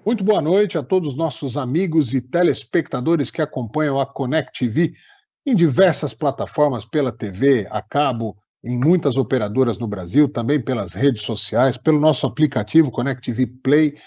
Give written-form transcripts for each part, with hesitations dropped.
Muito boa noite a todos os nossos amigos e telespectadores que acompanham a Connect TV em diversas plataformas, pela TV, a cabo, em muitas operadoras no Brasil, também pelas redes sociais, pelo nosso aplicativo Connect TV Play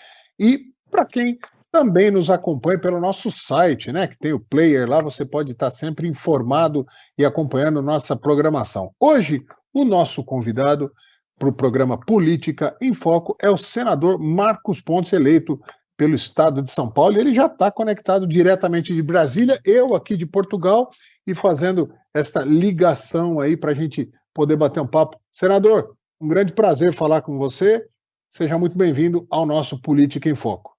e para quem também nos acompanha pelo nosso site, né, que tem o player lá, você pode estar sempre informado e acompanhando nossa programação. Hoje, o nosso convidado para o programa Política em Foco é o senador Marcos Pontes, eleito pelo estado de São Paulo, e ele já está conectado diretamente de Brasília, eu aqui de Portugal, e fazendo essa ligação aí para a gente poder bater um papo. Senador, um grande prazer falar com você, seja muito bem-vindo ao nosso Política em Foco.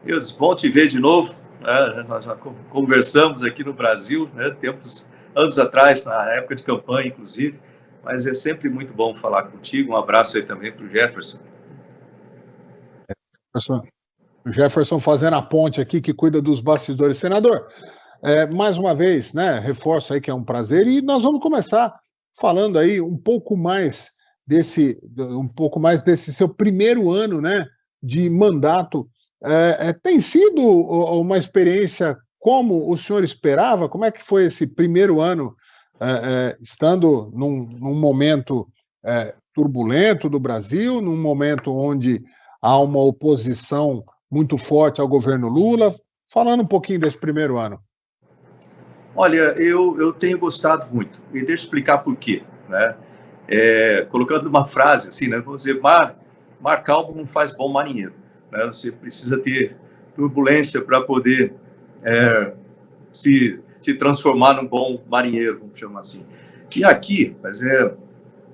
Deus, bom te ver de novo, né? Nós já conversamos aqui no Brasil, né? Anos atrás, na época de campanha, inclusive, mas é sempre muito bom falar contigo. Um abraço aí também para o Jefferson. O Jefferson fazendo a ponte aqui, que cuida dos bastidores. Senador, mais uma vez, né, reforço aí que é um prazer, e nós vamos começar falando aí um pouco mais desse seu primeiro ano, né, de mandato. Tem sido uma experiência como o senhor esperava? Como é que foi esse primeiro ano, estando num momento turbulento do Brasil, num momento onde há uma oposição muito forte ao governo Lula? Falando um pouquinho desse primeiro ano. Olha, eu tenho gostado muito, e deixa eu explicar por quê, né? Colocando uma frase assim, né? Vou dizer, mar calmo não faz bom marinheiro, né? Você precisa ter turbulência para poder se transformar num bom marinheiro, vamos chamar assim. E aqui,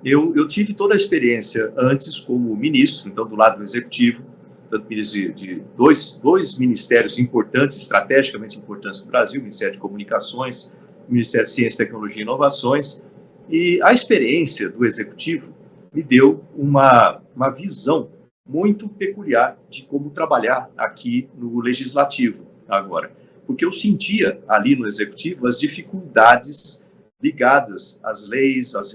eu tive toda a experiência antes como ministro, então do lado do executivo, tanto de dois ministérios importantes, estrategicamente importantes do Brasil, o Ministério de Comunicações, o Ministério de Ciência, Tecnologia e Inovações, e a experiência do executivo me deu uma visão muito peculiar de como trabalhar aqui no legislativo agora, porque eu sentia ali no executivo as dificuldades ligadas às leis, às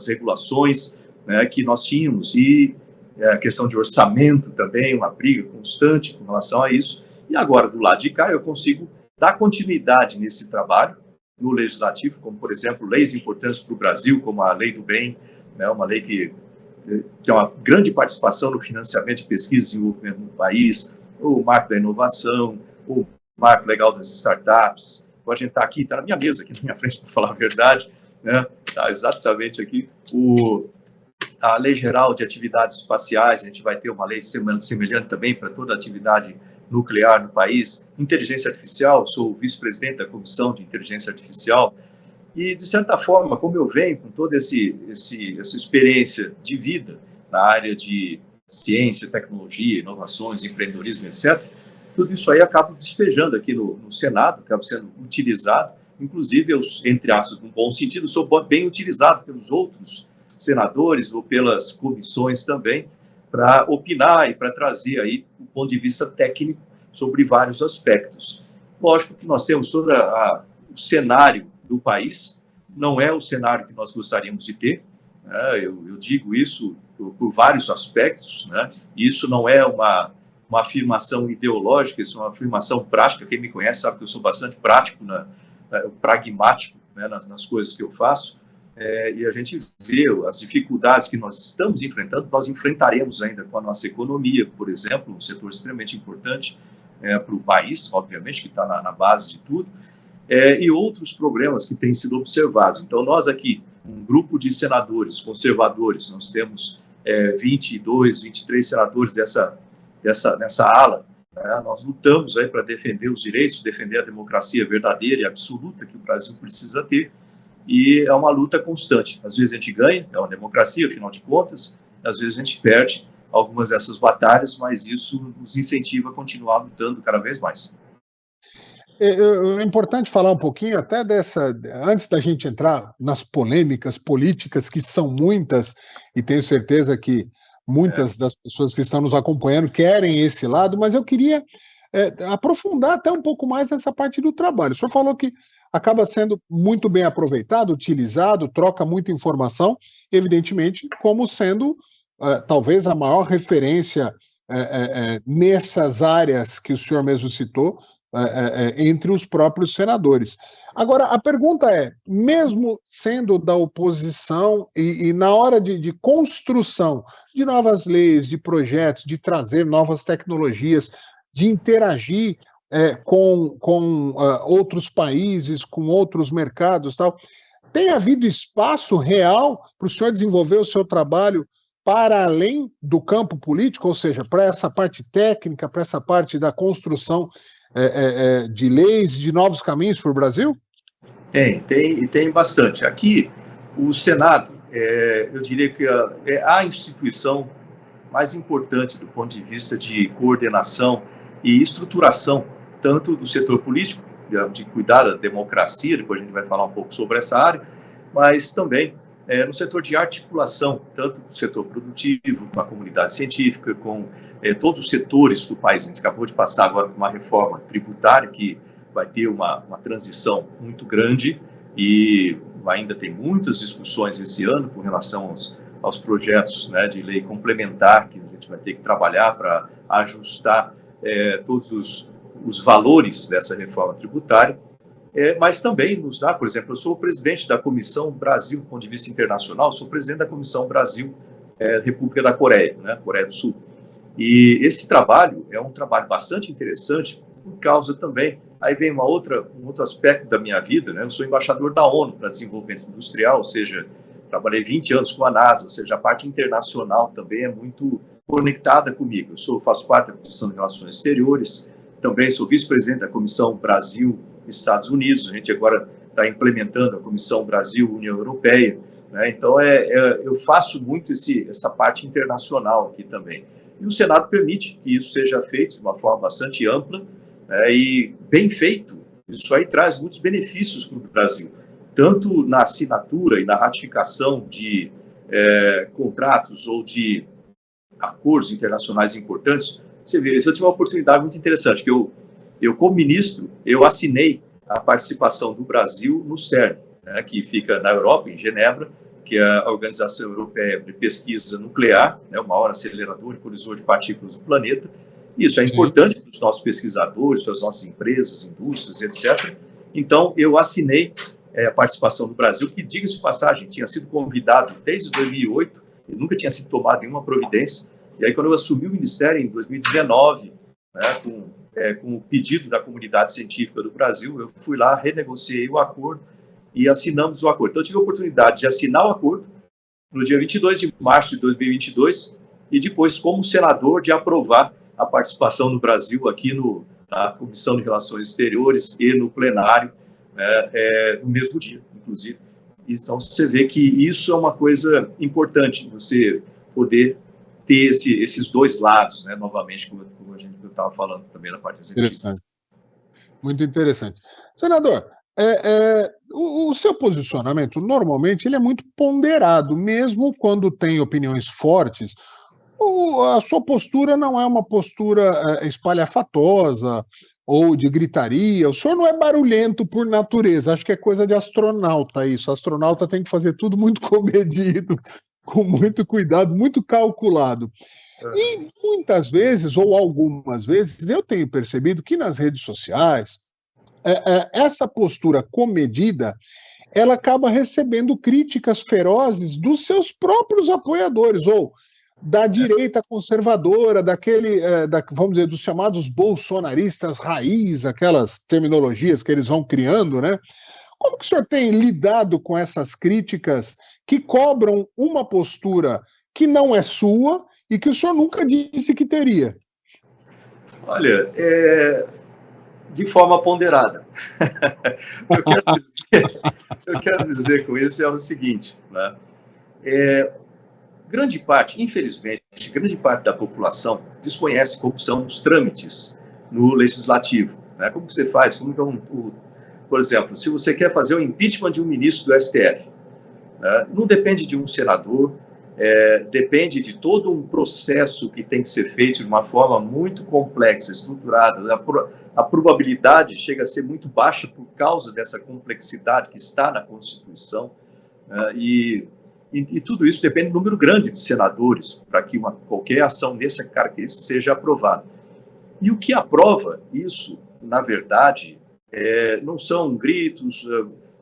regulações, né, que nós tínhamos, e a questão de orçamento também, uma briga constante com relação a isso. E agora, do lado de cá, eu consigo dar continuidade nesse trabalho no legislativo, como, por exemplo, leis importantes para o Brasil, como a Lei do Bem, né, uma lei que tem uma grande participação no financiamento de pesquisa e desenvolvimento no país, o marco da inovação, o marco legal das startups. A gente está aqui, está na minha mesa, aqui na minha frente, para falar a verdade, né? Está exatamente aqui a Lei Geral de Atividades Espaciais. A gente vai ter uma lei semelhante também para toda a atividade nuclear no país. Inteligência Artificial, sou vice-presidente da Comissão de Inteligência Artificial, e, de certa forma, como eu venho com toda essa experiência de vida na área de ciência, tecnologia, inovações, empreendedorismo, etc., tudo isso aí acaba despejando aqui no Senado, acaba sendo utilizado, inclusive eu, entre aspas, num bom sentido, sou bem utilizado pelos outros senadores ou pelas comissões também, para opinar e para trazer aí o ponto de vista técnico sobre vários aspectos. Lógico que nós temos todo o cenário do país, não é o cenário que nós gostaríamos de ter, né? Eu digo isso por vários aspectos, né? Isso não é uma afirmação ideológica, isso é uma afirmação prática. Quem me conhece sabe que eu sou bastante prático, pragmático, né, nas coisas que eu faço. E a gente vê as dificuldades que nós estamos enfrentando, nós enfrentaremos ainda com a nossa economia, por exemplo, um setor extremamente importante para o país, obviamente, que está na base de tudo, e outros problemas que têm sido observados. Então, nós aqui, um grupo de senadores conservadores, nós temos 22, 23 senadores nessa ala, né? Nós lutamos aí para defender os direitos, defender a democracia verdadeira e absoluta que o Brasil precisa ter, e é uma luta constante. Às vezes a gente ganha, é uma democracia, afinal de contas, às vezes a gente perde algumas dessas batalhas, mas isso nos incentiva a continuar lutando cada vez mais. É importante falar um pouquinho até antes da gente entrar nas polêmicas políticas, que são muitas, e tenho certeza que muitas das pessoas que estão nos acompanhando querem esse lado, mas eu queria aprofundar até um pouco mais nessa parte do trabalho. O senhor falou que acaba sendo muito bem aproveitado, utilizado, troca muita informação, evidentemente, como sendo talvez a maior referência nessas áreas que o senhor mesmo citou, entre os próprios senadores. Agora, a pergunta é, mesmo sendo da oposição e na hora de construção de novas leis, de projetos, de trazer novas tecnologias, de interagir com outros países, com outros mercados, tal, tem havido espaço real para o senhor desenvolver o seu trabalho para além do campo político, ou seja, para essa parte técnica, para essa parte da construção de leis, de novos caminhos para o Brasil? Tem bastante. Aqui, o Senado, eu diria que é a instituição mais importante do ponto de vista de coordenação e estruturação, tanto do setor político, de cuidar da democracia, depois a gente vai falar um pouco sobre essa área, mas também no setor de articulação, tanto do setor produtivo, com a comunidade científica, com todos os setores do país. A gente acabou de passar agora por uma reforma tributária que vai ter uma transição muito grande e ainda tem muitas discussões esse ano com relação aos projetos, né, de lei complementar que a gente vai ter que trabalhar para ajustar todos os valores dessa reforma tributária. Mas também nos dá, por exemplo, eu sou o presidente da Comissão Brasil, do ponto de vista internacional, sou presidente da Comissão Brasil, República da Coreia, né, Coreia do Sul. E esse trabalho é um trabalho bastante interessante por causa também, aí vem um outro aspecto da minha vida, né, eu sou embaixador da ONU para desenvolvimento industrial, ou seja, trabalhei 20 anos com a NASA, ou seja, a parte internacional também é muito conectada comigo. Eu faço parte da Comissão de Relações Exteriores, também sou vice-presidente da Comissão Brasil Estados Unidos, a gente agora está implementando a Comissão Brasil-União Europeia, né? Então eu faço muito essa parte internacional aqui também. E o Senado permite que isso seja feito de uma forma bastante ampla, né? E bem feito, isso aí traz muitos benefícios para o Brasil, tanto na assinatura e na ratificação de contratos ou de acordos internacionais importantes. Você vê, eu tive uma oportunidade muito interessante, que eu, como ministro, eu assinei a participação do Brasil no CERN, né, que fica na Europa, em Genebra, que é a Organização Europeia de Pesquisa Nuclear, né, o maior acelerador e colisor de partículas do planeta. Isso é importante para os nossos pesquisadores, para as nossas empresas, indústrias, etc. Então, eu assinei a participação do Brasil, que, diga-se de passagem, tinha sido convidado desde 2008, e nunca tinha sido tomada nenhuma providência. E aí, quando eu assumi o Ministério, em 2019, né, com o pedido da comunidade científica do Brasil, eu fui lá, renegociei o acordo e assinamos o acordo. Então, eu tive a oportunidade de assinar o acordo no dia 22 de março de 2022 e depois, como senador, de aprovar a participação do Brasil aqui na Comissão de Relações Exteriores e no plenário, no mesmo dia, inclusive. Então, você vê que isso é uma coisa importante, você poder ter esses dois lados, né, novamente, como a gente estava falando também na parte executiva. Interessante. Muito interessante. Senador, o seu posicionamento, normalmente, ele é muito ponderado, mesmo quando tem opiniões fortes, a sua postura não é uma postura espalhafatosa ou de gritaria, o senhor não é barulhento por natureza, acho que é coisa de astronauta isso, o astronauta tem que fazer tudo muito comedido, com muito cuidado, muito calculado. E muitas vezes, ou algumas vezes, eu tenho percebido que nas redes sociais, essa postura comedida, ela acaba recebendo críticas ferozes dos seus próprios apoiadores, ou da direita conservadora, vamos dizer, dos chamados bolsonaristas raiz, aquelas terminologias que eles vão criando, né? Como que o senhor tem lidado com essas críticas que cobram uma postura que não é sua e que o senhor nunca disse que teria? Olha, de forma ponderada. Eu quero dizer com isso o seguinte, né? Grande parte, infelizmente, grande parte da população desconhece como são os trâmites no legislativo, né? Como que você faz? Por exemplo, se você quer fazer o impeachment de um ministro do STF, né, não depende de um senador, depende de todo um processo que tem que ser feito de uma forma muito complexa, estruturada. A probabilidade chega a ser muito baixa por causa dessa complexidade que está na Constituição, né, e E tudo isso depende do número grande de senadores para que qualquer ação dessa característica seja aprovada. E o que aprova isso, na verdade, não são gritos,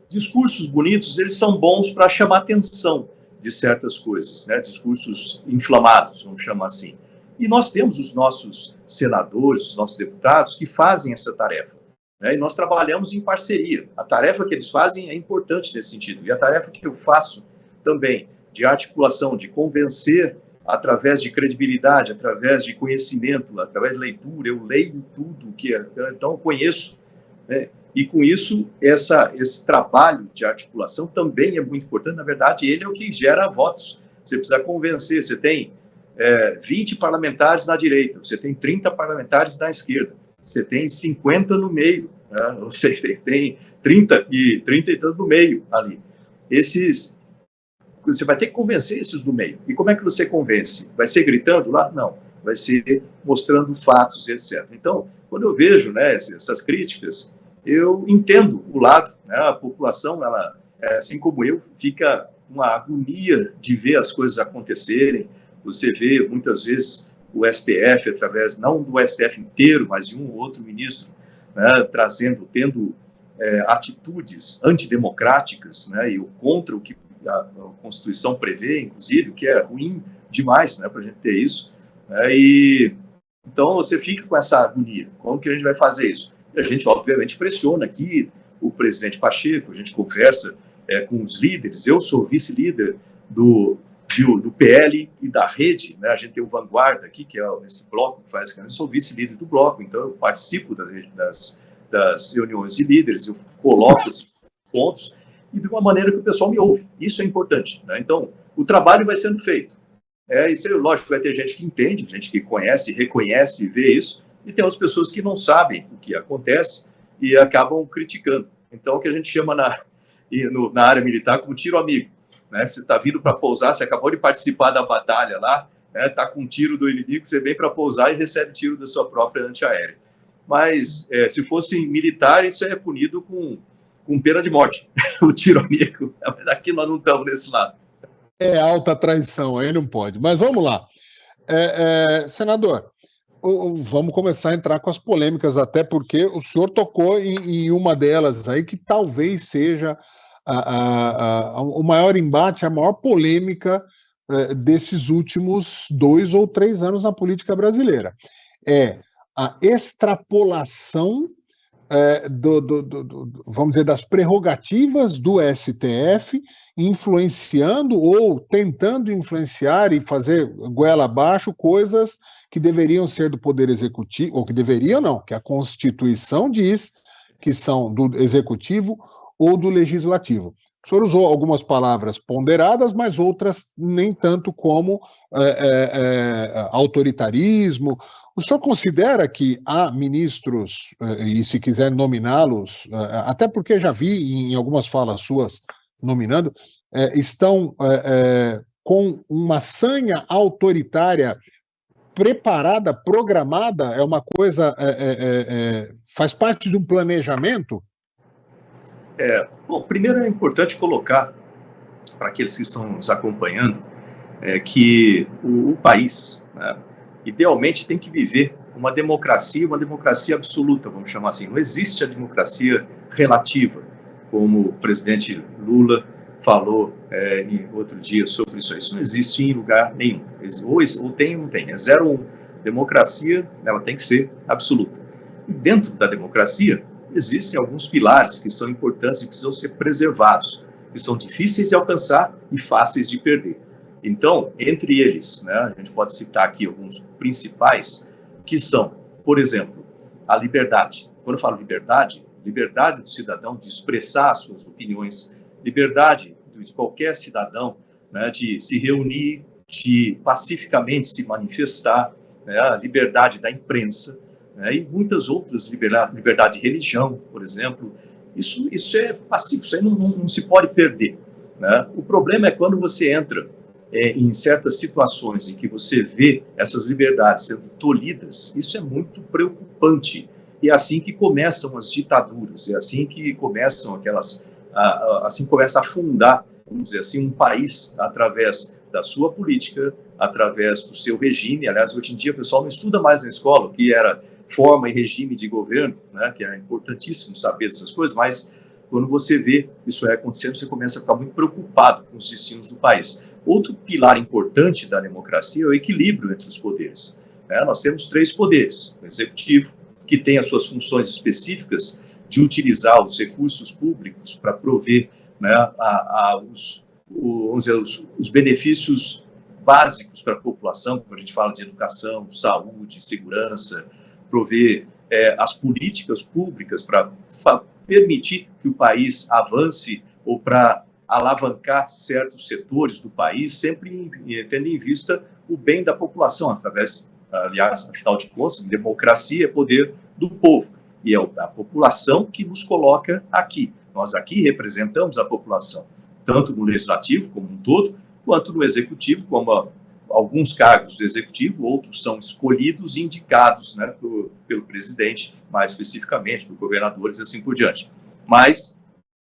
discursos bonitos, eles são bons para chamar atenção de certas coisas, né? Discursos inflamados, vamos chamar assim. E nós temos os nossos senadores, os nossos deputados que fazem essa tarefa, né? E nós trabalhamos em parceria. A tarefa que eles fazem é importante nesse sentido. E a tarefa que eu faço também, de articulação, de convencer através de credibilidade, através de conhecimento, através de leitura, eu leio tudo que então eu conheço, né? E com isso, esse trabalho de articulação também é muito importante. Na verdade, ele é o que gera votos. Você precisa convencer. Você tem 20 parlamentares na direita, você tem 30 parlamentares na esquerda, você tem 50 no meio, né? Você tem 30 e tanto no meio ali. Você vai ter que convencer esses do meio. E como é que você convence? Vai ser gritando lá? Não. Vai ser mostrando fatos, etc. Então, quando eu vejo, né, essas críticas, eu entendo o lado, né? A população, ela, assim como eu, fica uma agonia de ver as coisas acontecerem. Você vê, muitas vezes, o STF, através, não do STF inteiro, mas de um ou outro ministro, né, tendo atitudes antidemocráticas, né, e contra o que a Constituição prevê, inclusive, o que é ruim demais, né, para a gente ter isso. Né, e então você fica com essa agonia. Como que a gente vai fazer isso? A gente, obviamente, pressiona aqui o presidente Pacheco, a gente conversa com os líderes. Eu sou vice-líder do PL e da Rede, né? A gente tem o Vanguarda aqui, que é esse bloco que faz, eu sou vice-líder do bloco, então eu participo das reuniões de líderes, eu coloco esses pontos e de uma maneira que o pessoal me ouve. Isso é importante, né? Então, o trabalho vai sendo feito. Isso é lógico, vai ter gente que entende, gente que conhece, reconhece, vê isso, e tem outras pessoas que não sabem o que acontece e acabam criticando. Então, o que a gente chama na área militar como tiro amigo. Né? Você está vindo para pousar, você acabou de participar da batalha lá, está com um tiro do inimigo, você vem para pousar e recebe tiro da sua própria antiaérea. Mas, se fosse militar, isso é punido com pena de morte, o tiro amigo. Aqui nós não estamos nesse lado. É alta traição, aí não pode. Mas vamos lá. Senador, vamos começar a entrar com as polêmicas, até porque o senhor tocou em uma delas aí, que talvez seja o maior embate, a maior polêmica desses últimos 2 ou 3 anos na política brasileira. É a extrapolação vamos dizer, das prerrogativas do STF, influenciando ou tentando influenciar e fazer goela abaixo coisas que deveriam ser do Poder Executivo, ou que deveriam não, que a Constituição diz que são do Executivo ou do Legislativo. O senhor usou algumas palavras ponderadas, mas outras nem tanto, como autoritarismo. O senhor considera que há ministros, e se quiser nominá-los, até porque já vi em algumas falas suas nominando, estão com uma sanha autoritária preparada, programada? É uma coisa, faz parte de um planejamento? Bom, primeiro é importante colocar para aqueles que estão nos acompanhando que o país, né, idealmente tem que viver uma democracia absoluta, vamos chamar assim. Não existe a democracia relativa, como o presidente Lula falou em outro dia sobre isso. Isso não existe em lugar nenhum. Ou tem ou não tem. É 0 ou 1. Democracia, ela tem que ser absoluta. E dentro da democracia, existem alguns pilares que são importantes e precisam ser preservados, que são difíceis de alcançar e fáceis de perder. Então, entre eles, né, a gente pode citar aqui alguns principais, que são, por exemplo, a liberdade. Quando eu falo liberdade do cidadão de expressar as suas opiniões, liberdade de qualquer cidadão, né, de se reunir, de pacificamente se manifestar, né, a liberdade da imprensa, e muitas outras liberdades, liberdade de religião, por exemplo. Isso é pacífico, isso aí não se pode perder. Né? O problema é quando você entra em certas situações em que você vê essas liberdades sendo tolhidas. Isso é muito preocupante. E é assim que começam as ditaduras, é assim que começam assim começa a afundar vamos dizer assim, um país através da sua política, através do seu regime. Aliás, hoje em dia o pessoal não estuda mais na escola o que era forma e regime de governo, né, que é importantíssimo saber dessas coisas, mas quando você vê isso aí acontecendo, você começa a ficar muito preocupado com os destinos do país. Outro pilar importante da democracia é o equilíbrio entre os poderes. Nós temos 3 poderes: o executivo, que tem as suas funções específicas de utilizar os recursos públicos para prover, né, vamos dizer, os benefícios básicos para a população, quando a gente fala de educação, saúde, segurança, prover as políticas públicas para permitir que o país avance ou para alavancar certos setores do país, sempre tendo em vista o bem da população, através, aliás, afinal de contas, democracia é poder do povo, e é a população que nos coloca aqui. Nós aqui representamos a população, tanto no legislativo como um todo, quanto no executivo, como alguns cargos do executivo, outros são escolhidos e indicados, né, pelo presidente, mais especificamente, por governadores e assim por diante. Mas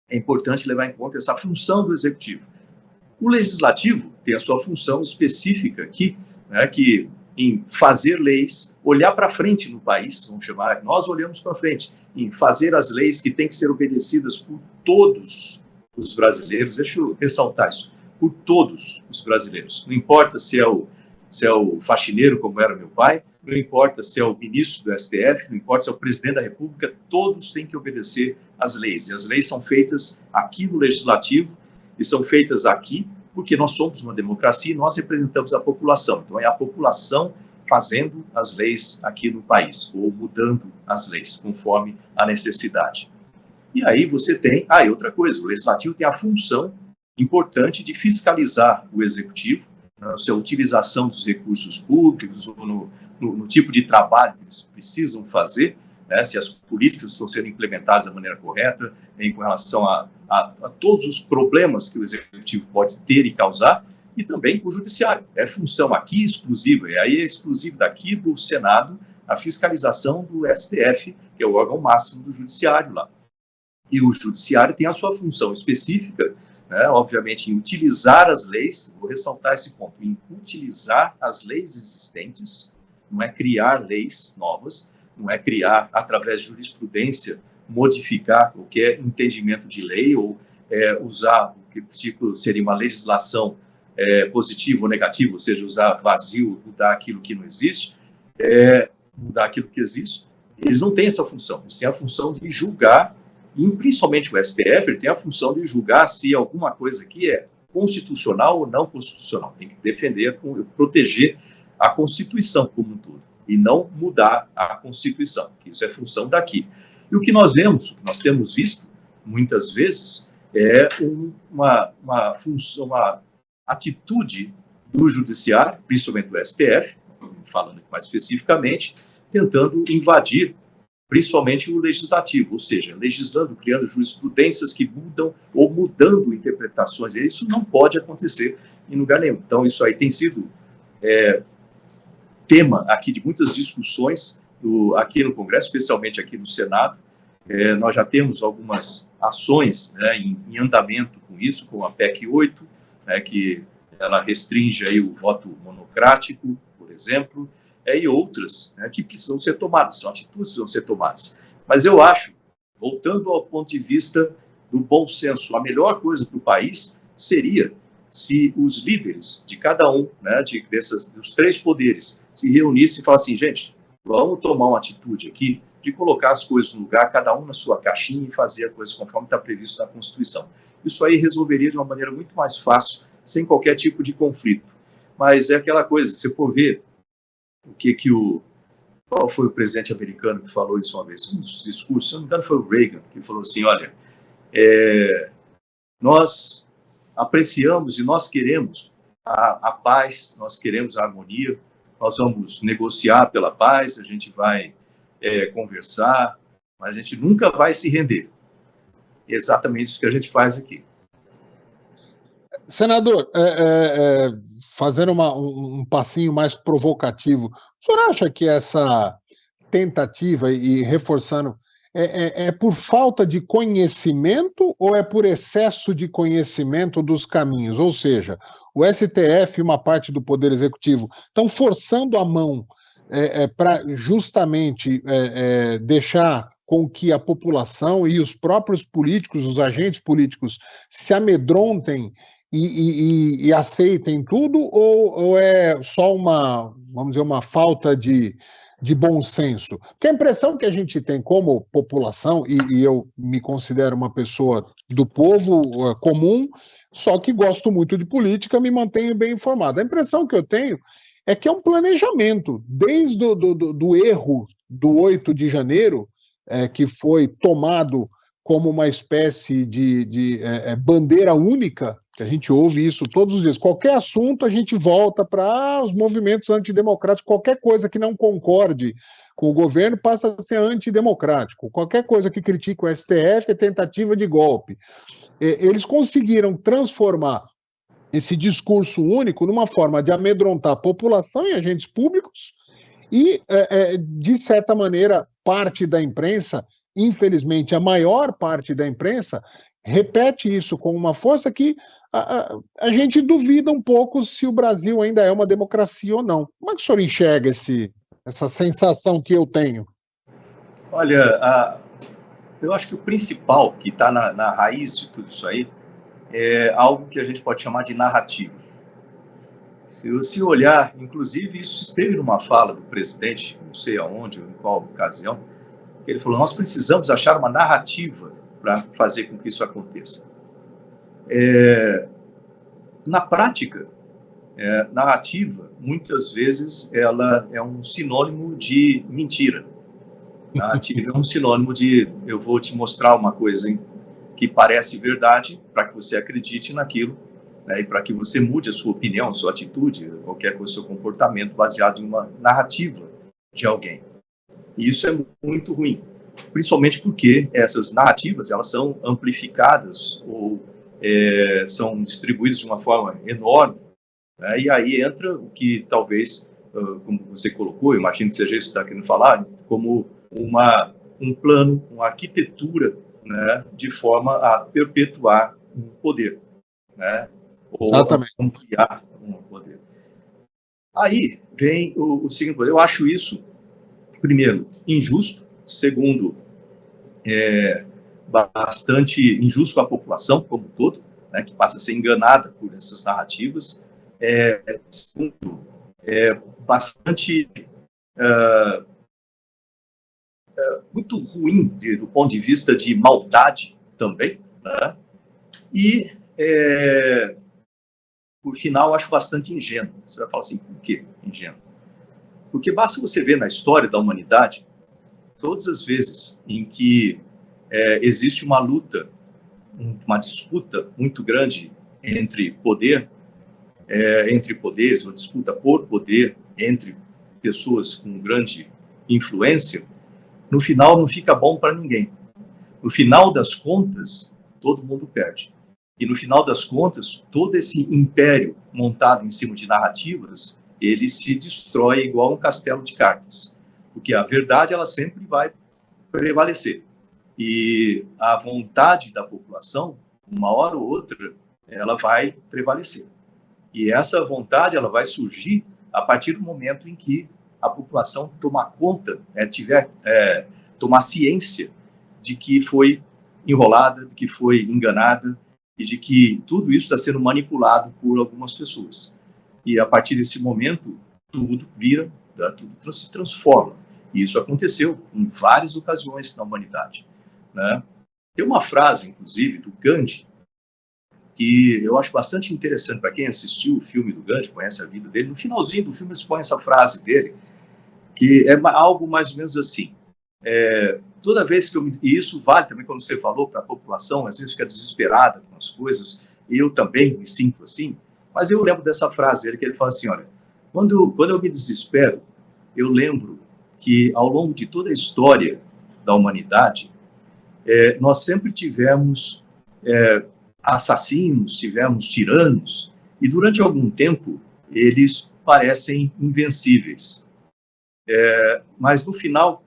é importante levar em conta essa função do executivo. O legislativo tem a sua função específica aqui, né, que em fazer leis, olhar para frente no país, vamos chamar, nós olhamos para frente, em fazer as leis que têm que ser obedecidas por todos os brasileiros. Deixa eu ressaltar isso: por todos os brasileiros. Não importa se é o faxineiro, como era meu pai, não importa se é o ministro do STF, não importa se é o presidente da República, todos têm que obedecer às leis. E as leis são feitas aqui no Legislativo, e são feitas aqui porque nós somos uma democracia e nós representamos a população. Então, é a população fazendo as leis aqui no país, ou mudando as leis, conforme a necessidade. E aí você tem... e outra coisa, o Legislativo tem a função importante de fiscalizar o Executivo, na sua utilização dos recursos públicos, ou no tipo de trabalho que eles precisam fazer, né, se as políticas estão sendo implementadas da maneira correta, em relação a todos os problemas que o Executivo pode ter e causar, e também o Judiciário. É função aqui exclusiva, e aí é exclusivo daqui do Senado, a fiscalização do STF, que é o órgão máximo do Judiciário lá. E o Judiciário tem a sua função específica, né, obviamente, em utilizar as leis, vou ressaltar esse ponto, em utilizar as leis existentes, não é criar leis novas, não é criar, através de jurisprudência, modificar qualquer entendimento de lei ou usar o que tipo seria uma legislação positiva ou negativa, ou seja, usar vazio, mudar aquilo que não existe, mudar aquilo que existe. Eles não têm essa função, eles têm a função de julgar, e principalmente o STF, ele tem a função de julgar se alguma coisa aqui é constitucional ou não constitucional. Tem que defender, proteger a Constituição como um todo, e não mudar a Constituição, que isso é função daqui. E o que nós vemos, o que nós temos visto, muitas vezes, é uma atitude do Judiciário, principalmente do STF, falando mais especificamente, tentando invadir principalmente o Legislativo, ou seja, legislando, criando jurisprudências que mudam ou mudando interpretações. E isso não pode acontecer em lugar nenhum. Então, isso aí tem sido tema aqui de muitas discussões aqui no Congresso, especialmente aqui no Senado. Nós já temos algumas ações, né, em andamento com isso, com a PEC 8, né, que ela restringe aí o voto monocrático, por exemplo, e outras, né, que precisam ser tomadas, são atitudes que precisam ser tomadas. Mas eu acho, voltando ao ponto de vista do bom senso, a melhor coisa para o país seria se os líderes de cada um, né, dos 3 poderes, se reunissem e falassem: gente, vamos tomar uma atitude aqui de colocar as coisas no lugar, cada um na sua caixinha, e fazer a coisa conforme está previsto na Constituição. Isso aí resolveria de uma maneira muito mais fácil, sem qualquer tipo de conflito. Mas é aquela coisa, se for ver qual foi o presidente americano que falou isso uma vez? Um dos discursos, se não me engano, foi o Reagan, que falou assim: olha, nós apreciamos e nós queremos a paz, nós queremos a harmonia, nós vamos negociar pela paz, a gente vai conversar, mas a gente nunca vai se render. É exatamente isso que a gente faz aqui. Senador, fazendo um passinho mais provocativo, o senhor acha que essa tentativa, e reforçando É por falta de conhecimento ou é por excesso de conhecimento dos caminhos? Ou seja, o STF e uma parte do Poder Executivo estão forçando a mão para justamente deixar com que a população e os próprios políticos, os agentes políticos, se amedrontem e aceitem tudo, ou é só uma, vamos dizer, uma falta de bom senso? Porque a impressão que a gente tem como população, e eu me considero uma pessoa do povo comum, só que gosto muito de política, me mantenho bem informado. A impressão que eu tenho é que é um planejamento, desde do erro do 8 de janeiro, que foi tomado como uma espécie de bandeira única, que a gente ouve isso todos os dias. Qualquer assunto a gente volta para os movimentos antidemocráticos, qualquer coisa que não concorde com o governo passa a ser antidemocrático. Qualquer coisa que critique o STF é tentativa de golpe. Eles conseguiram transformar esse discurso único numa forma de amedrontar a população e agentes públicos e, de certa maneira, parte da imprensa, infelizmente a maior parte da imprensa, repete isso com uma força que a gente duvida um pouco se o Brasil ainda é uma democracia ou não. Como é que o senhor enxerga essa sensação que eu tenho? Olha, eu acho que o principal que está na raiz de tudo isso aí é algo que a gente pode chamar de narrativa. Se você olhar, inclusive isso esteve numa fala do presidente, não sei aonde, ou em qual ocasião, que ele falou, nós precisamos achar uma narrativa para fazer com que isso aconteça. Na prática, narrativa, muitas vezes, ela é um sinônimo de mentira. Narrativa é um sinônimo de eu vou te mostrar uma coisa que parece verdade para que você acredite naquilo, né, e para que você mude a sua opinião, a sua atitude, qualquer coisa, seu comportamento baseado em uma narrativa de alguém. E isso é muito ruim, principalmente porque essas narrativas elas são amplificadas ou são distribuídas de uma forma enorme, né, e aí entra o que talvez, como você colocou, eu imagino que seja isso que você está querendo falar, como um plano, uma arquitetura, né, de forma a perpetuar um poder, né, ou ampliar um poder. Aí vem o seguinte, eu acho isso, primeiro, injusto, segundo, bastante injusto com a população como um todo, né, que passa a ser enganada por essas narrativas, segundo, bastante muito ruim do ponto de vista de maldade também, né? E, por final, acho bastante ingênuo. Você vai falar assim, por que ingênuo? Porque basta você ver na história da humanidade, todas as vezes em que existe uma luta, uma disputa muito grande entre poderes, ou disputa por poder entre pessoas com grande influência, no final não fica bom para ninguém. No final das contas, todo mundo perde. E no final das contas, todo esse império montado em cima de narrativas, ele se destrói igual um castelo de cartas. Porque a verdade, ela sempre vai prevalecer. E a vontade da população, uma hora ou outra, ela vai prevalecer. E essa vontade, ela vai surgir a partir do momento em que a população tomar conta, tomar ciência de que foi enrolada, de que foi enganada e de que tudo isso está sendo manipulado por algumas pessoas. E a partir desse momento, tudo vira, tudo se transforma. E isso aconteceu em várias ocasiões na humanidade, né? Tem uma frase, inclusive, do Gandhi, que eu acho bastante interessante para quem assistiu o filme do Gandhi, conhece a vida dele. No finalzinho do filme, eles põem essa frase dele, que é algo mais ou menos assim. Toda vez que e isso vale também quando você falou para a população, às vezes fica desesperada com as coisas, e eu também me sinto assim, mas eu lembro dessa frase dele, que ele fala assim, olha, quando eu me desespero, eu lembro que ao longo de toda a história da humanidade, nós sempre tivemos assassinos, tivemos tiranos, e durante algum tempo eles parecem invencíveis. Mas no final,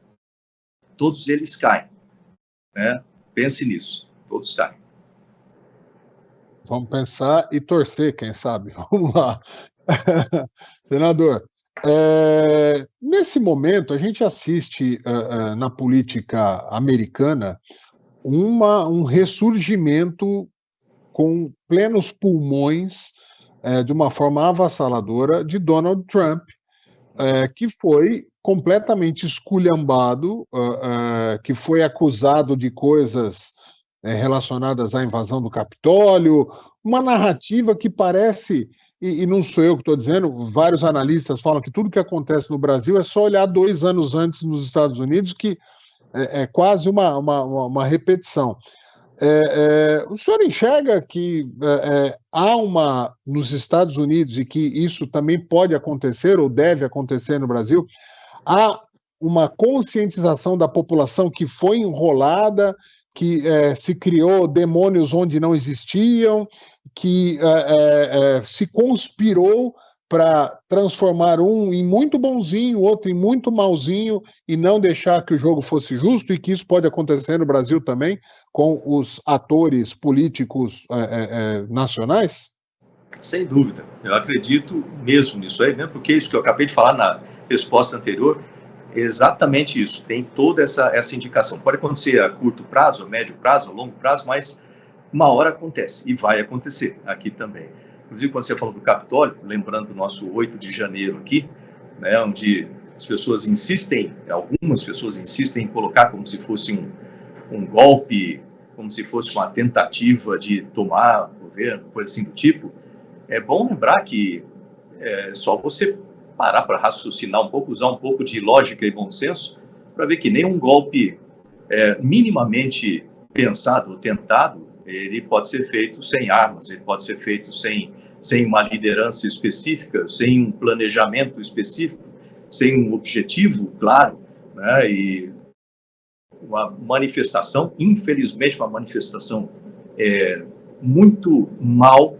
todos eles caem. né? Pense nisso, todos caem. Vamos pensar e torcer, quem sabe. Vamos lá. Senador, nesse momento, a gente assiste na política americana um ressurgimento com plenos pulmões, de uma forma avassaladora, de Donald Trump, que foi completamente esculhambado, que foi acusado de coisas relacionadas à invasão do Capitólio, uma narrativa que parece, e não sou eu que estou dizendo, vários analistas falam que tudo que acontece no Brasil é só olhar 2 anos antes nos Estados Unidos, que é quase uma repetição. O senhor enxerga que há nos Estados Unidos, e que isso também pode acontecer ou deve acontecer no Brasil, há uma conscientização da população que foi enrolada, que se criou demônios onde não existiam, que se conspirou para transformar um em muito bonzinho, outro em muito malzinho, e não deixar que o jogo fosse justo, e que isso pode acontecer no Brasil também, com os atores políticos nacionais? Sem dúvida, eu acredito mesmo nisso aí, mesmo porque isso que eu acabei de falar na resposta anterior, é exatamente isso, tem toda essa indicação. Pode acontecer a curto prazo, a médio prazo, a longo prazo, mas uma hora acontece, e vai acontecer aqui também. Inclusive, quando você falou do Capitólio, lembrando o nosso 8 de janeiro aqui, né, onde as pessoas insistem, algumas pessoas insistem em colocar como se fosse um golpe, como se fosse uma tentativa de tomar o governo, coisa assim do tipo. É bom lembrar que é só você parar para raciocinar um pouco, usar um pouco de lógica e bom senso, para ver que nenhum golpe minimamente pensado ou tentado, ele pode ser feito sem armas, ele pode ser feito sem uma liderança específica, sem um planejamento específico, sem um objetivo claro, né? E uma manifestação, infelizmente, uma manifestação muito mal,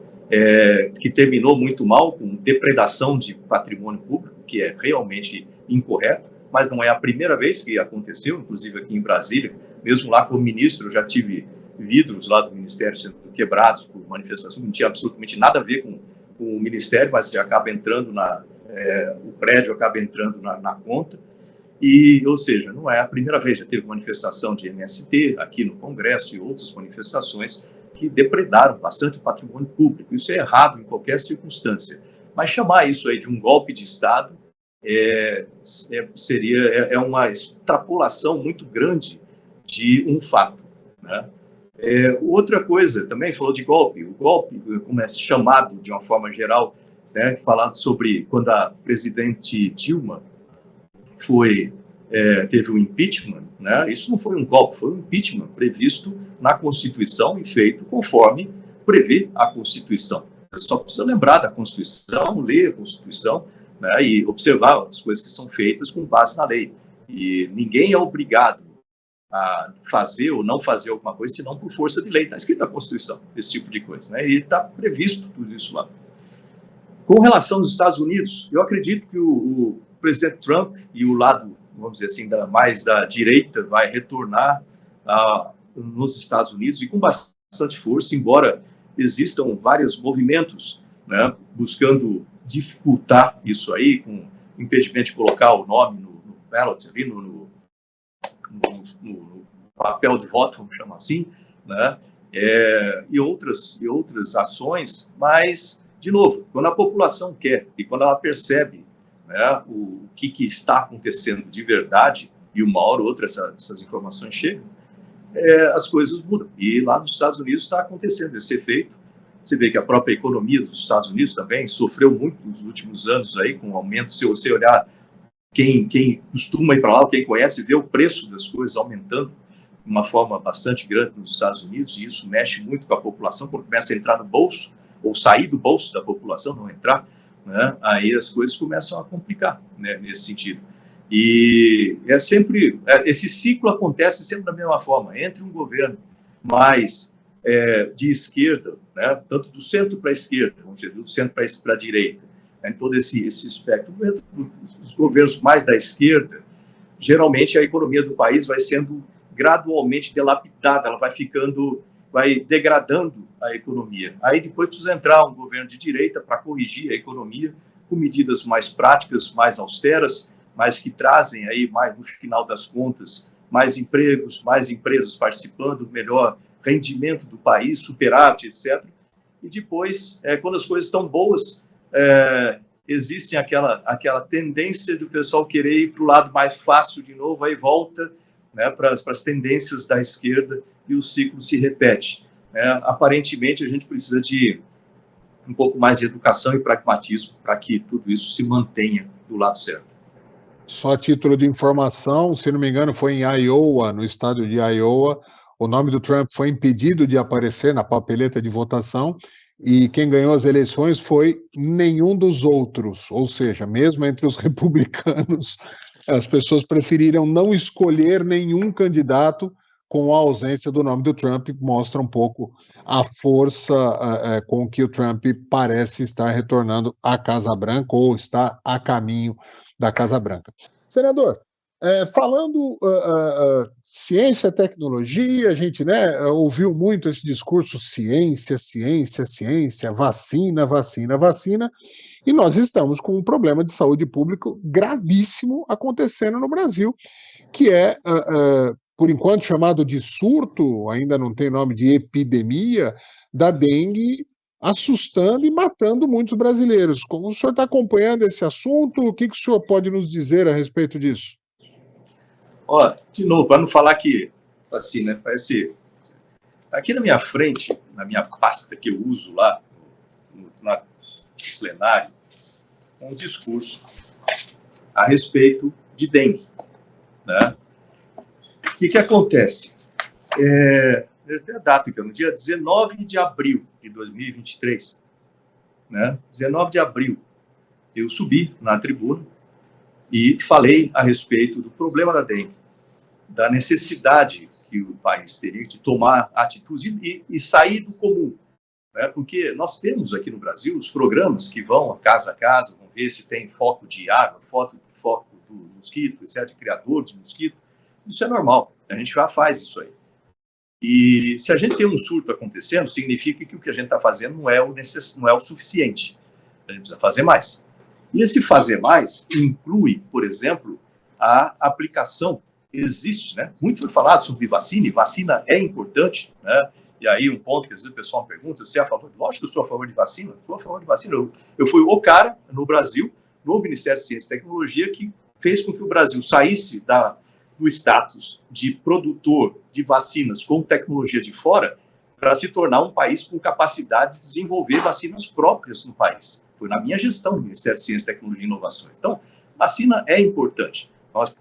que terminou muito mal, com depredação de patrimônio público, que é realmente incorreto, mas não é a primeira vez que aconteceu, inclusive aqui em Brasília, mesmo lá como ministro, eu já tive vidros lá do Ministério sendo quebrados por manifestação, não tinha absolutamente nada a ver com o Ministério, mas você acaba entrando o prédio acaba entrando na conta, ou seja, não é a primeira vez, já teve manifestação de MST aqui no Congresso e outras manifestações que depredaram bastante o patrimônio público. Isso é errado em qualquer circunstância, mas chamar isso aí de um golpe de Estado seria uma extrapolação muito grande de um fato, né? Outra coisa, também falou de golpe. O golpe, como é chamado de uma forma geral, né, falado sobre quando a presidente Dilma teve um impeachment, né? Isso não foi um golpe, foi um impeachment previsto na Constituição e feito conforme prevê a Constituição. Você só precisa lembrar da Constituição, ler a Constituição, né, e observar as coisas que são feitas com base na lei. E ninguém é obrigado a fazer ou não fazer alguma coisa, senão por força de lei. Está escrito na Constituição, esse tipo de coisa, né? E está previsto tudo isso lá. Com relação aos Estados Unidos, eu acredito que o presidente Trump e o lado, vamos dizer assim, mais da direita vai retornar nos Estados Unidos e com bastante força, embora existam vários movimentos, né, buscando dificultar isso aí, com impedimento de colocar o nome no ballot, ali no papel de voto, vamos chamar assim, né? E outras ações, mas, de novo, quando a população quer e quando ela percebe, né, o que está acontecendo de verdade, e uma hora ou outra essas informações chegam, as coisas mudam. E lá nos Estados Unidos está acontecendo esse efeito. Você vê que a própria economia dos Estados Unidos também sofreu muito nos últimos anos aí, com o aumento. Se você olhar quem costuma ir para lá, quem conhece, vê o preço das coisas aumentando de uma forma bastante grande nos Estados Unidos, e isso mexe muito com a população. Quando começa a entrar no bolso, ou sair do bolso da população, não entrar, né, aí as coisas começam a complicar, né, nesse sentido. E esse ciclo acontece sempre da mesma forma, entre um governo mais de esquerda, né, tanto do centro para a esquerda, vamos dizer, do centro para a direita, em todo esse espectro. Os governos mais da esquerda, geralmente a economia do país vai sendo gradualmente dilapidada, ela vai degradando a economia. Aí depois precisa entrar um governo de direita para corrigir a economia com medidas mais práticas, mais austeras, mas que trazem aí, mais, no final das contas, mais empregos, mais empresas participando, melhor rendimento do país, superávit, etc. E depois, quando as coisas estão boas, existe aquela tendência do pessoal querer ir para o lado mais fácil de novo, aí volta, né, para as tendências da esquerda e o ciclo se repete. Aparentemente, a gente precisa de um pouco mais de educação e pragmatismo para que tudo isso se mantenha do lado certo. Só a título de informação, se não me engano, foi em Iowa, no estado de Iowa, o nome do Trump foi impedido de aparecer na papeleta de votação e quem ganhou as eleições foi nenhum dos outros, ou seja, mesmo entre os republicanos, as pessoas preferiram não escolher nenhum candidato com a ausência do nome do Trump, mostra um pouco a força com que o Trump parece estar retornando à Casa Branca ou está a caminho da Casa Branca. Senador, falando ciência, tecnologia, a gente ouviu muito esse discurso ciência, ciência, ciência, vacina, vacina, vacina, e nós estamos com um problema de saúde pública gravíssimo acontecendo no Brasil, que por enquanto chamado de surto, ainda não tem nome de epidemia, da dengue, assustando e matando muitos brasileiros. Como o senhor está acompanhando esse assunto, o que o senhor pode nos dizer a respeito disso? De novo, para não falar que, assim, né, parece... Aqui na minha frente, na minha pasta que eu uso lá, no plenário, um discurso a respeito de dengue, né? O que acontece? A data, que é no dia 19 de abril de 2023, né? 19 de abril, eu subi na tribuna e falei a respeito do problema da dengue, da necessidade que o país teria de tomar atitudes e sair do comum, né? Porque nós temos aqui no Brasil os programas que vão casa a casa, vão ver se tem foco de água, foco do mosquito, etc., de criador de mosquito. Isso é normal, a gente já faz isso aí. E se a gente tem um surto acontecendo, significa que o que a gente está fazendo não é o suficiente. A gente precisa fazer mais. E esse fazer mais inclui, por exemplo, a aplicação. Existe, né? Muito foi falado sobre vacina, e vacina é importante, né? E aí um ponto que às vezes o pessoal me pergunta, você é a favor? Lógico que eu sou a favor de vacina, sou a favor de vacina. Eu fui o cara no Brasil, no Ministério de Ciência e Tecnologia, que fez com que o Brasil saísse do status de produtor de vacinas com tecnologia de fora para se tornar um país com capacidade de desenvolver vacinas próprias no país. Foi na minha gestão do Ministério de Ciência, Tecnologia e Inovações. Então, vacina é importante. Nós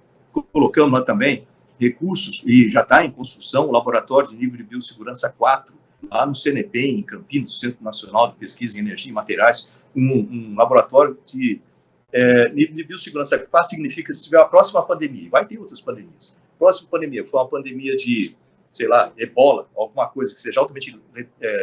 colocamos lá também recursos, e já está em construção, o Laboratório de Nível de Biossegurança 4, lá no CNP, em Campinas, Centro Nacional de Pesquisa em Energia e Materiais, um laboratório de nível de biossegurança 4 significa que se tiver a próxima pandemia, vai ter outras pandemias. Próxima pandemia foi uma pandemia de, sei lá, ebola, alguma coisa que seja altamente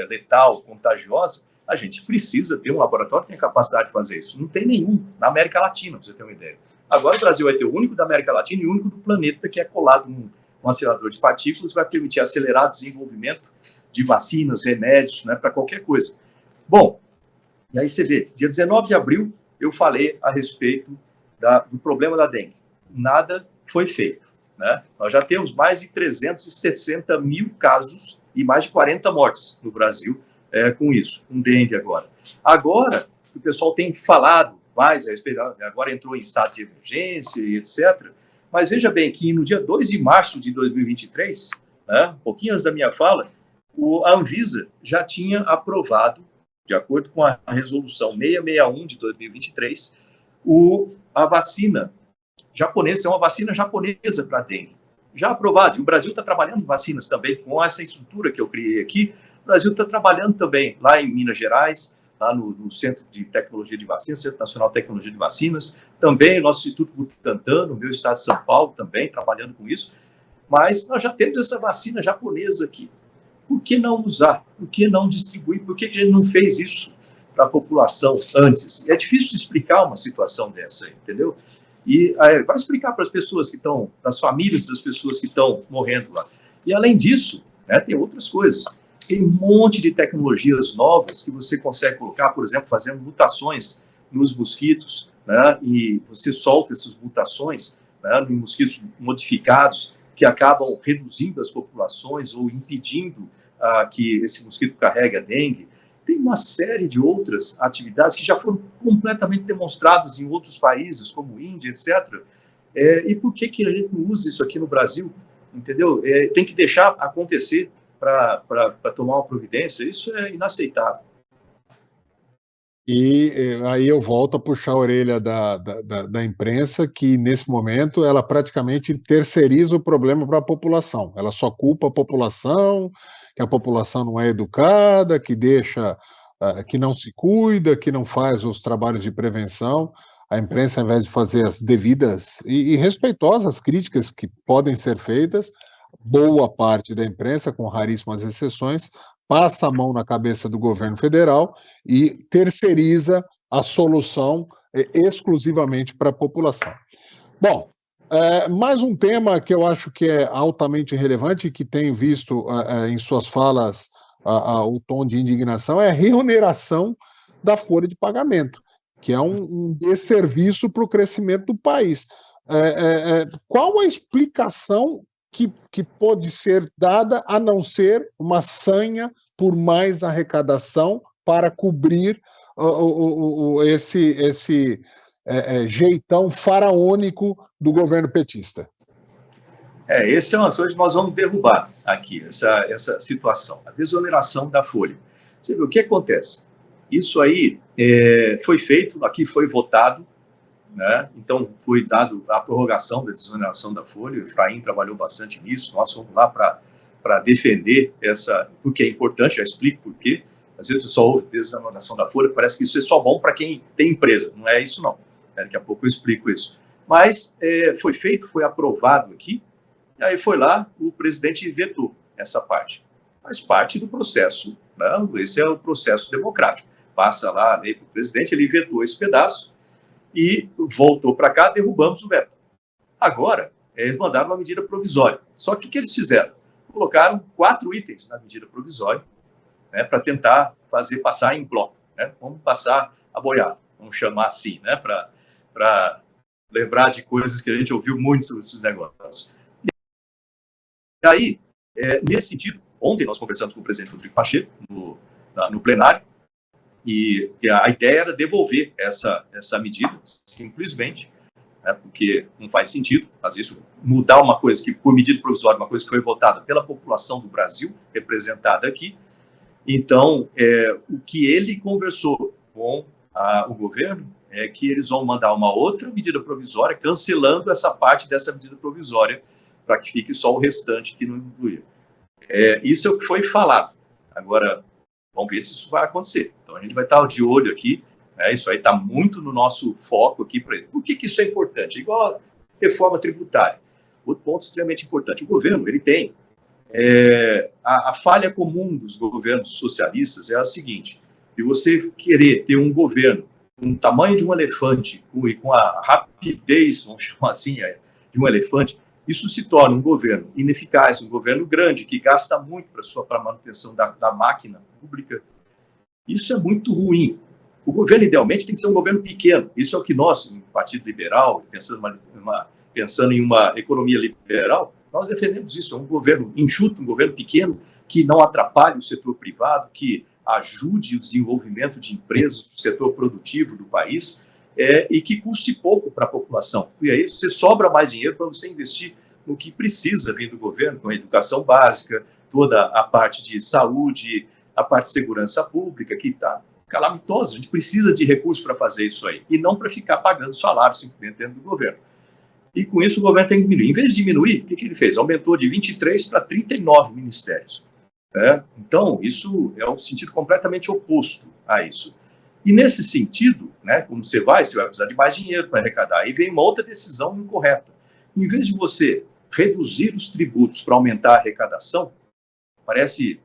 letal, contagiosa, a gente precisa ter um laboratório que tenha capacidade de fazer isso. Não tem nenhum na América Latina, para você ter uma ideia. Agora o Brasil vai ter o único da América Latina e o único do planeta que é colado num acelerador de partículas, vai permitir acelerar o desenvolvimento de vacinas, remédios, né, para qualquer coisa. Bom, e aí você vê, dia 19 de abril, eu falei a respeito do problema da dengue. Nada foi feito, né? Nós já temos mais de 360 mil casos e mais de 40 mortes no Brasil com isso, com dengue agora. Agora, o pessoal tem falado mais a respeito, agora entrou em estado de emergência e etc. Mas veja bem que no dia 2 de março de 2023, né, um pouquinho antes da minha fala, a Anvisa já tinha aprovado, de acordo com a resolução 661 de 2023, a vacina japonesa, é uma vacina japonesa para dengue. Já aprovado. E o Brasil está trabalhando em vacinas também, com essa estrutura que eu criei aqui. O Brasil está trabalhando também lá em Minas Gerais, lá no Centro de Tecnologia de Vacinas, Centro Nacional de Tecnologia de Vacinas, também o nosso Instituto Butantan, no meu estado de São Paulo, também trabalhando com isso. Mas nós já temos essa vacina japonesa aqui. Por que não usar? Por que não distribuir? Por que a gente não fez isso para a população antes? É difícil de explicar uma situação dessa, entendeu? E vai explicar para as pessoas que estão, para as famílias das pessoas que estão morrendo lá. E, além disso, né, tem outras coisas. Tem um monte de tecnologias novas que você consegue colocar, por exemplo, fazendo mutações nos mosquitos, né, e você solta essas mutações, né, em mosquitos modificados, que acabam reduzindo as populações ou impedindo que esse mosquito carregue a dengue. Tem uma série de outras atividades que já foram completamente demonstradas em outros países, como Índia, etc. E por que a gente não usa isso aqui no Brasil? Entendeu? Tem que deixar acontecer para tomar uma providência. Isso é inaceitável. E aí eu volto a puxar a orelha da imprensa, que nesse momento ela praticamente terceiriza o problema para a população. Ela só culpa a população, que a população não é educada, que deixa, que não se cuida, que não faz os trabalhos de prevenção. A imprensa, ao invés de fazer as devidas e respeitosas críticas que podem ser feitas, boa parte da imprensa, com raríssimas exceções, passa a mão na cabeça do governo federal e terceiriza a solução exclusivamente para a população. Bom, mais um tema que eu acho que é altamente relevante e que tenho visto em suas falas o tom de indignação é a reoneração da folha de pagamento, que é um desserviço para o crescimento do país. Qual a explicação que pode ser dada, a não ser uma sanha por mais arrecadação para cobrir esse jeitão faraônico do governo petista? Essa é uma coisa que nós vamos derrubar aqui, essa situação, a desoneração da folha. Você vê o que acontece? Isso aí foi feito, aqui foi votado, né? Então, foi dado a prorrogação da desoneração da folha. O Efraim trabalhou bastante nisso. Nós fomos lá para defender porque é importante, já explico por quê. Às vezes o pessoal ouve desoneração da folha, parece que isso é só bom para quem tem empresa. Não é isso, não. Daqui a pouco eu explico isso. Mas foi feito, foi aprovado aqui, e aí foi lá, o presidente vetou essa parte. Faz parte do processo, né? Esse é o processo democrático. Passa lá a lei para o presidente, ele vetou esse pedaço, e voltou para cá, derrubamos o veto. Agora, eles mandaram uma medida provisória. Só que o que eles fizeram? Colocaram 4 itens na medida provisória, né, para tentar fazer passar em bloco. Né? Vamos passar a boiada, vamos chamar assim, né, para lembrar de coisas que a gente ouviu muito sobre esses negócios. E aí, nesse sentido, ontem nós conversamos com o presidente Rodrigo Pacheco no plenário, e a ideia era devolver essa medida, simplesmente, né, porque não faz sentido, às vezes, mudar uma coisa que, por medida provisória, uma coisa que foi votada pela população do Brasil, representada aqui. Então, o que ele conversou com o governo é que eles vão mandar uma outra medida provisória, cancelando essa parte dessa medida provisória, para que fique só o restante que não incluía. Isso é o que foi falado. Agora, vamos ver se isso vai acontecer. Então, a gente vai estar de olho aqui, né? Isso aí está muito no nosso foco aqui. Por que isso é importante? Igual a reforma tributária. Outro ponto extremamente importante. O governo, ele tem... a falha comum dos governos socialistas é a seguinte: de você querer ter um governo com o tamanho de um elefante e com a rapidez, vamos chamar assim, de um elefante, isso se torna um governo ineficaz, um governo grande, que gasta muito para a manutenção da máquina pública. Isso é muito ruim. O governo, idealmente, tem que ser um governo pequeno. Isso é o que nós, no Partido Liberal, pensando em uma economia liberal, nós defendemos isso. É um governo enxuto, um governo pequeno, que não atrapalhe o setor privado, que ajude o desenvolvimento de empresas, do setor produtivo do país, e que custe pouco para a população. E aí você sobra mais dinheiro para você investir no que precisa vir do governo, com a educação básica, toda a parte de saúde, a parte de segurança pública, que está calamitosa. A gente precisa de recursos para fazer isso aí, e não para ficar pagando salário simplesmente dentro do governo. E com isso o governo tem que diminuir. Em vez de diminuir, o que ele fez? Aumentou de 23 para 39 ministérios. Então, isso é um sentido completamente oposto a isso. E nesse sentido, né, como você vai precisar de mais dinheiro para arrecadar. Aí vem uma outra decisão incorreta. Em vez de você reduzir os tributos para aumentar a arrecadação, parece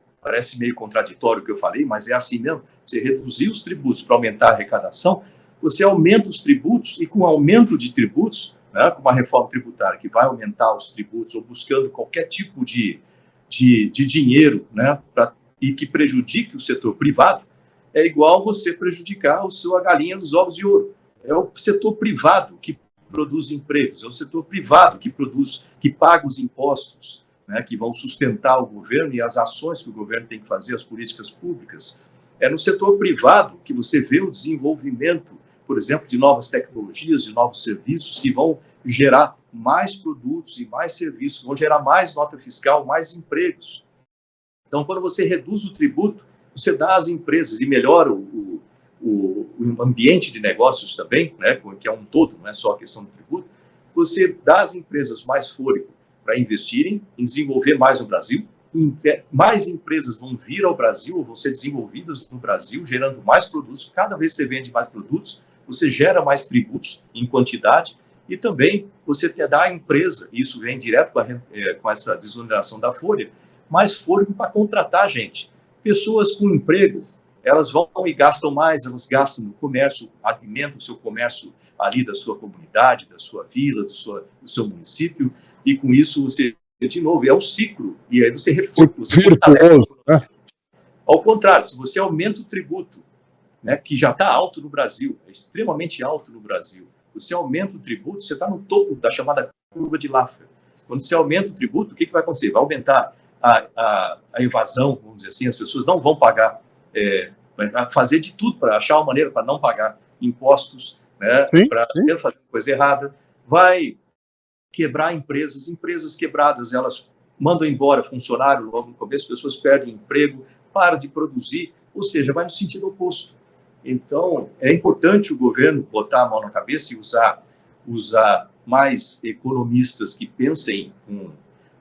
meio contraditório o que eu falei, mas é assim mesmo. Você reduzir os tributos para aumentar a arrecadação, você aumenta os tributos, e com o aumento de tributos, né, com uma reforma tributária que vai aumentar os tributos, ou buscando qualquer tipo de dinheiro, né, e que prejudique o setor privado, é igual você prejudicar a galinha dos ovos de ouro. É o setor privado que produz empregos, é o setor privado que paga os impostos, né, que vão sustentar o governo e as ações que o governo tem que fazer, as políticas públicas. É no setor privado que você vê o desenvolvimento, por exemplo, de novas tecnologias, de novos serviços que vão gerar mais produtos e mais serviços, vão gerar mais nota fiscal, mais empregos. Então, quando você reduz o tributo, você dá às empresas e melhora o ambiente de negócios também, né, que é um todo, não é só a questão do tributo, você dá às empresas mais fôlego para investirem, em desenvolver mais no Brasil, mais empresas vão vir ao Brasil, ou vão ser desenvolvidas no Brasil, gerando mais produtos. Cada vez que você vende mais produtos, você gera mais tributos em quantidade, e também você dá à empresa, isso vem direto com essa desoneração da folha, mais fôlego para contratar gente. Pessoas com emprego, elas vão e gastam mais, elas gastam no comércio, alimentam o seu comércio ali da sua comunidade, da sua vila, do seu município, e com isso você, de novo, é um ciclo, e aí você reforça, você fortalece. Ao contrário, se você aumenta o tributo, né, que já está alto no Brasil, é extremamente alto no Brasil, você aumenta o tributo, você está no topo da chamada curva de Laffer. Quando você aumenta o tributo, o que vai acontecer? Vai aumentar a evasão, vamos dizer assim, as pessoas não vão pagar, vai fazer de tudo para achar uma maneira para não pagar impostos, né, para fazer coisa errada, vai quebrar empresas quebradas, elas mandam embora funcionário logo no começo, as pessoas perdem emprego, param de produzir, ou seja, vai no sentido oposto. Então, é importante o governo botar a mão na cabeça e usar mais economistas que pensem com,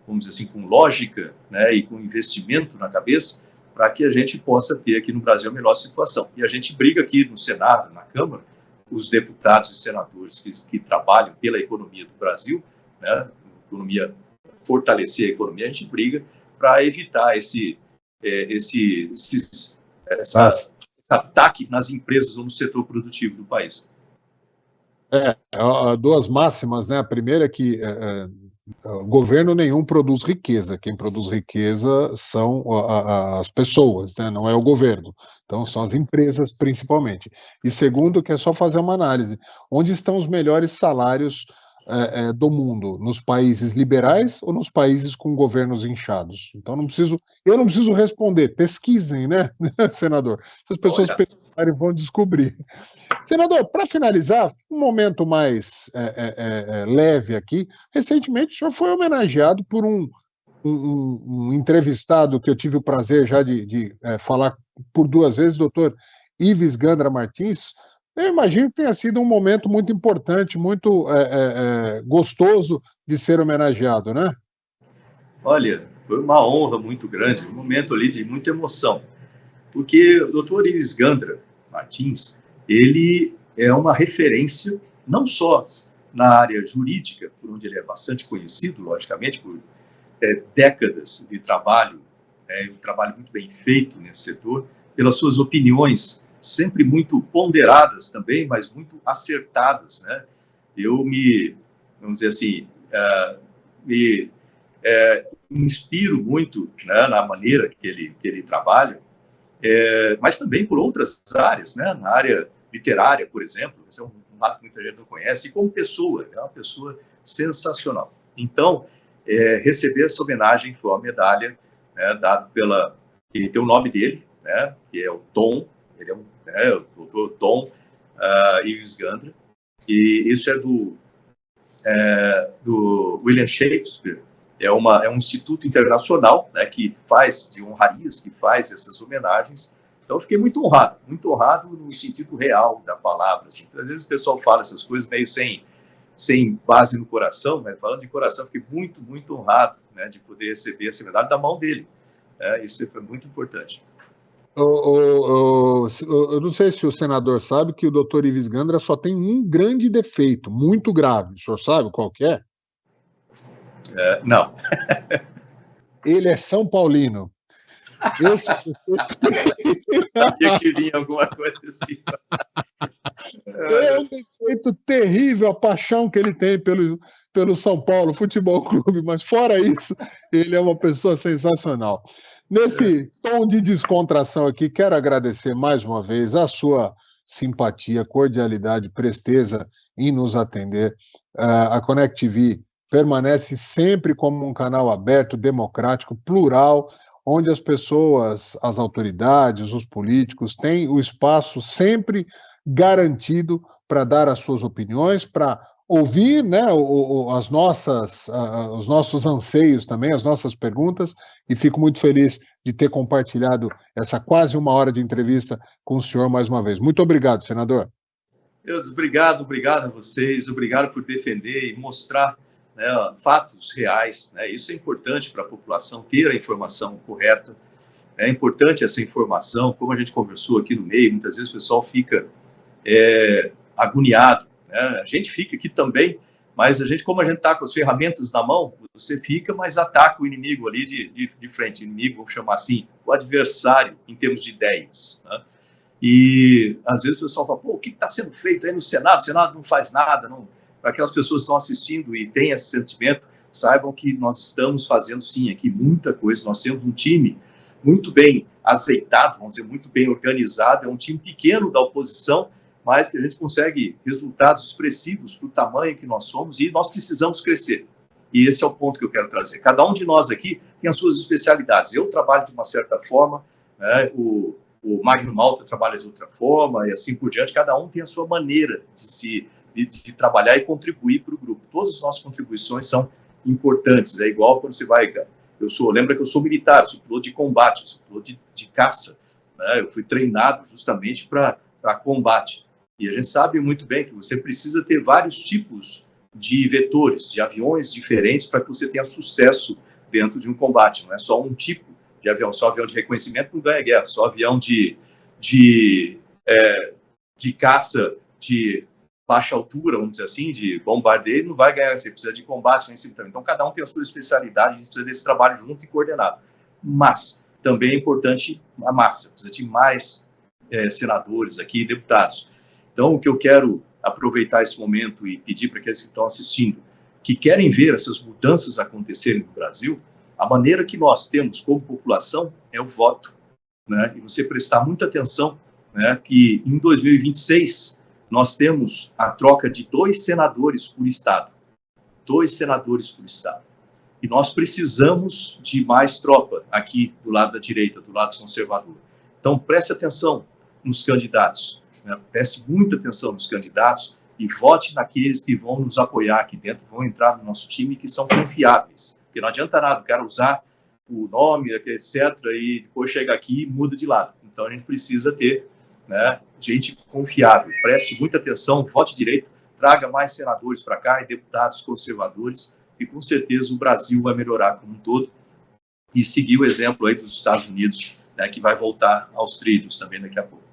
vamos dizer assim, com lógica, né, e com investimento na cabeça, para que a gente possa ter aqui no Brasil a melhor situação. E a gente briga aqui no Senado, na Câmara, os deputados e senadores que trabalham pela economia do Brasil, né, fortalecer a economia, a gente briga para evitar esse ataque nas empresas ou no setor produtivo do país. Duas máximas, né? A primeira é que governo nenhum produz riqueza. Quem produz riqueza são as pessoas, né? Não é o governo. Então, são as empresas, principalmente. E segundo, que é só fazer uma análise. Onde estão os melhores salários do mundo? Nos países liberais ou nos países com governos inchados? Então, eu não preciso responder. Pesquisem, né, senador? Se as pessoas pesquisarem, vão descobrir. Senador, para finalizar, um momento mais leve aqui. Recentemente, o senhor foi homenageado por um entrevistado que eu tive o prazer já de falar por 2 vezes, doutor Ives Gandra Martins. Eu imagino que tenha sido um momento muito importante, muito gostoso de ser homenageado, né? Olha, foi uma honra muito grande, um momento ali de muita emoção, porque o doutor Ives Gandra Martins, ele é uma referência, não só na área jurídica, por onde ele é bastante conhecido, logicamente, por décadas de trabalho, um trabalho muito bem feito nesse setor, pelas suas opiniões, sempre muito ponderadas também, mas muito acertadas, né? Eu vamos dizer assim, me inspiro muito, né, na maneira que ele trabalha, mas também por outras áreas, né? Na área literária, por exemplo, esse é um lado que muita gente não conhece, e como pessoa, é uma pessoa sensacional. Então, receber essa homenagem foi uma medalha, né, dada ele tem o nome dele, né, que é o Tom, ele é o doutor Tom Ives Gandra, e isso é do William Shakespeare, é um instituto internacional, né, que faz de honrarias, que faz essas homenagens. Então, eu fiquei muito honrado no sentido real da palavra. Assim. Às vezes o pessoal fala essas coisas meio sem base no coração, né? Falando de coração, fiquei muito, muito honrado, né, de poder receber essa medalha da mão dele. Isso foi muito importante. Eu não sei se o senador sabe que o doutor Ives Gandra só tem um grande defeito, muito grave. O senhor sabe qual que é? Não. Ele é São Paulino. Sabia que vinha alguma coisa assim. É um defeito terrível a paixão que ele tem pelo São Paulo Futebol Clube, mas fora isso, ele é uma pessoa sensacional. Nesse tom de descontração aqui, quero agradecer mais uma vez a sua simpatia, cordialidade, presteza em nos atender. A Connect TV permanece sempre como um canal aberto, democrático, plural, onde as pessoas, as autoridades, os políticos têm o espaço sempre garantido para dar as suas opiniões, para ouvir, né, os nossos anseios também, as nossas perguntas, e fico muito feliz de ter compartilhado essa quase uma hora de entrevista com o senhor mais uma vez. Muito obrigado, senador. Deus, obrigado a vocês, obrigado por defender e mostrar, né, fatos reais, né? Isso é importante para a população ter a informação correta, é importante essa informação, como a gente conversou aqui no meio, muitas vezes o pessoal fica agoniado, né? A gente fica aqui também, mas como a gente está com as ferramentas na mão, você fica, mas ataca o inimigo ali de frente, inimigo, vamos chamar assim, o adversário em termos de ideias, né? E às vezes o pessoal fala, o que está sendo feito aí no Senado? O Senado não faz nada, não. Para aquelas pessoas que estão assistindo e têm esse sentimento, saibam que nós estamos fazendo, sim, aqui muita coisa. Nós temos um time muito bem azeitado, vamos dizer, muito bem organizado. É um time pequeno da oposição, mas que a gente consegue resultados expressivos para o tamanho que nós somos e nós precisamos crescer. E esse é o ponto que eu quero trazer. Cada um de nós aqui tem as suas especialidades. Eu trabalho de uma certa forma, né, o Magno Malta trabalha de outra forma e assim por diante. Cada um tem a sua maneira de trabalhar e contribuir para o grupo. Todas as nossas contribuições são importantes. É igual quando você vai... Lembra que eu sou militar, sou piloto de combate, sou piloto de caça, né? Eu fui treinado justamente para combate. E a gente sabe muito bem que você precisa ter vários tipos de vetores, de aviões diferentes para que você tenha sucesso dentro de um combate. Não é só um tipo de avião, só avião de reconhecimento não ganha guerra, só avião de caça de baixa altura, vamos dizer assim, de bombardeio, não vai ganhar, você precisa de combate lá em cima também. Então, cada um tem a sua especialidade, a gente precisa desse trabalho junto e coordenado. Mas também é importante a massa, precisa de mais senadores aqui, deputados. Então, o que eu quero aproveitar esse momento e pedir para aqueles que estão assistindo, que querem ver essas mudanças acontecerem no Brasil, a maneira que nós temos como população é o voto, né? E você prestar muita atenção, né, que em 2026 nós temos a troca de 2 senadores por estado. 2 senadores por estado. E nós precisamos de mais tropa aqui do lado da direita, do lado conservador. Então, preste atenção nos candidatos, né? Preste muita atenção nos candidatos e vote naqueles que vão nos apoiar aqui dentro, vão entrar no nosso time, que são confiáveis. Porque não adianta nada o cara usar o nome, etc., e depois chega aqui e muda de lado. Então, a gente precisa ter, né, gente confiável. Preste muita atenção, vote direito, traga mais senadores para cá e deputados conservadores, e com certeza o Brasil vai melhorar como um todo e seguir o exemplo aí dos Estados Unidos, né, que vai voltar aos trilhos também daqui a pouco.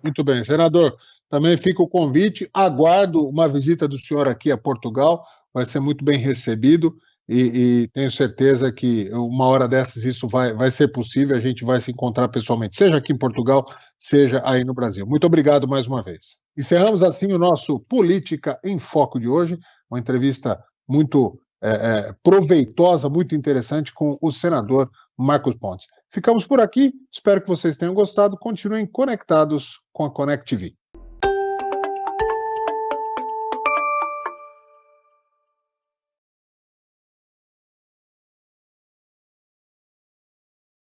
Muito bem, senador. Também fica o convite, aguardo uma visita do senhor aqui a Portugal, vai ser muito bem recebido e tenho certeza que uma hora dessas isso vai ser possível, a gente vai se encontrar pessoalmente, seja aqui em Portugal, seja aí no Brasil. Muito obrigado mais uma vez. Encerramos assim o nosso Política em Foco de hoje, uma entrevista muito proveitosa, muito interessante com o senador Marcos Pontes. Ficamos por aqui, espero que vocês tenham gostado, continuem conectados com a Connect TV.